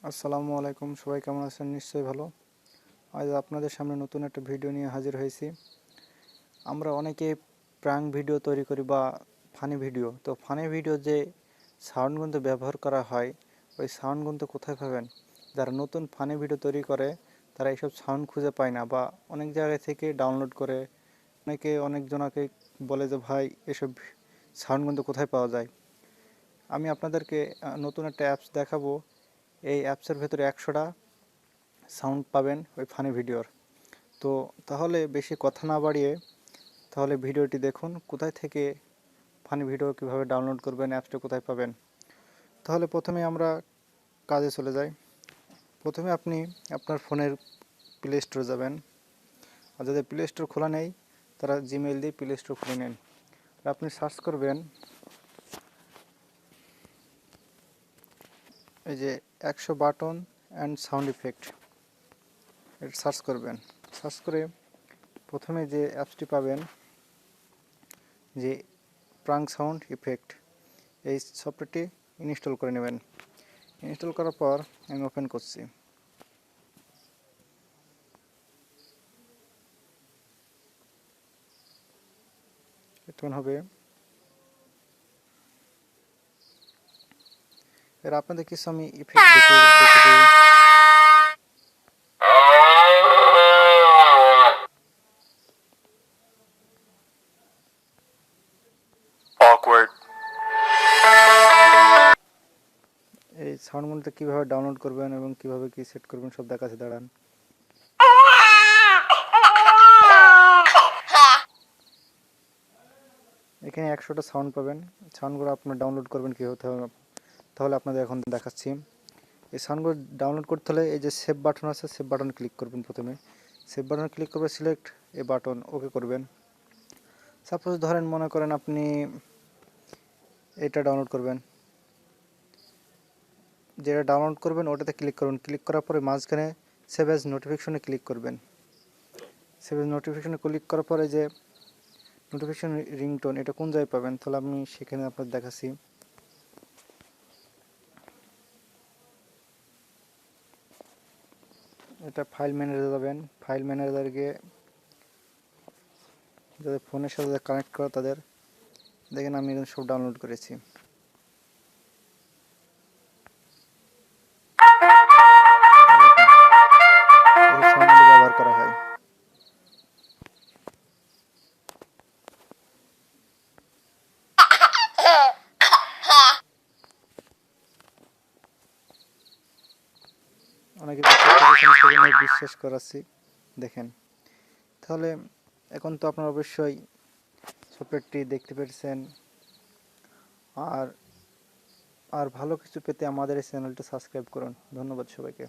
আসসালামু আলাইকুম, সবাই কেমন আছেন? নিশ্চয়ই ভালো। আজ আপনাদের সামনে নতুন একটা ভিডিও নিয়ে হাজির হয়েছি। আমরা অনেকে প্র্যাঙ্ক ভিডিও তৈরি করি বা ফানি ভিডিও। তো ফানি ভিডিও যে সাউন্ডগুলো ব্যবহার করা হয়, ওই সাউন্ডগুলো কোথায় পাবেন? যারা নতুন ফানি ভিডিও তৈরি করে তারা এইসব সাউন্ড খুঁজে পায় না বা অনেক জায়গায় থেকে ডাউনলোড করে। অনেকজনকে বলে যে ভাই এসব সাউন্ডগুলো কোথায় পাওয়া যায়। আমি আপনাদেরকে নতুন একটা অ্যাপস দেখাবো। এই অ্যাপসের ভেতরে 100টা সাউন্ড পাবেন ওই ফানি ভিডিওর। তো তাহলে বেশি কথা না বাড়িয়ে তাহলে ভিডিওটি দেখুন, কোথায় থেকে ফানি ভিডিও কিভাবে ডাউনলোড করবেন, অ্যাপসটা কোথায় পাবেন। তাহলে প্রথমে আমরা কাজে চলে যাই। প্রথমে আপনি আপনার ফোনের প্লে স্টোরে যাবেন, আর যাদের প্লে স্টোর খোলা নেই তারা জিমেইল দিয়ে প্লে স্টোর খুলে নেন। আপনি সার্চ করবেন এই যে 100 বাটন অ্যান্ড সাউন্ড ইফেক্ট, এটা সার্চ করবেন। সার্চ করে প্রথমে যে অ্যাপসটি পাবেন যে প্রাঙ্ক সাউন্ড ইফেক্ট, এই সফটওয়্যারটি ইনস্টল করে নেবেন। ইনস্টল করার পর আমি ওপেন করছি। এতক্ষণ হবে। এর আপনাদের কিছু আমি ইফেক্ট দেখে দিই। এই সাউন্ডগুলোতে কীভাবে ডাউনলোড করবেন এবং কীভাবে কি সেট করবেন সব দেখাচ্ছে, দাঁড়ান। এখানে 100টা সাউন্ড পাবেন। সাউন্ডগুলো আপনার ডাউনলোড করবেন কী হতে হবে, তাহলে আপনাদের এখন দেখাচ্ছি। এই সাউন্ডগুলো ডাউনলোড করতে হলে এই যে সেভ বাটন আছে, সেভ বাটন ক্লিক করবেন। প্রথমে সেভ বাটন ক্লিক করবে, সিলেক্ট এ বাটন, ওকে করবেন। সাপোজ ধরেন মনে করেন আপনি এটা ডাউনলোড করবেন, যেটা ডাউনলোড করবেন ওটাতে ক্লিক করুন। ক্লিক করার পরে মাঝখানে সেভ অ্যাজ নোটিফিকেশনে ক্লিক করবেন। সেভ অ্যাজ নোটিফিকেশনে ক্লিক করার পরে যে নোটিফিকেশন রিংটোন, এটা কোন জায়গায় পাবেন, তাহলে আমি সেখানে আপনাদের দেখাচ্ছি। এটা ফাইল ম্যানেজারে যাবেন। ফাইল ম্যানেজারে গিয়ে যাদের ফোনের সাথে কানেক্ট করা তাদের দেখেন আমি সব ডাউনলোড করেছি। ব্যবহার করা হয়। অনেকে বিশ্বাস করাচ্ছি, দেখেন। তাহলে এখন তো আপনারা অবশ্যই সফটওয়্যারটি দেখতে পেরেছেন। আর আর ভালো কিছু পেতে আমাদের এই চ্যানেলটি সাবস্ক্রাইব করুন। ধন্যবাদ সবাইকে।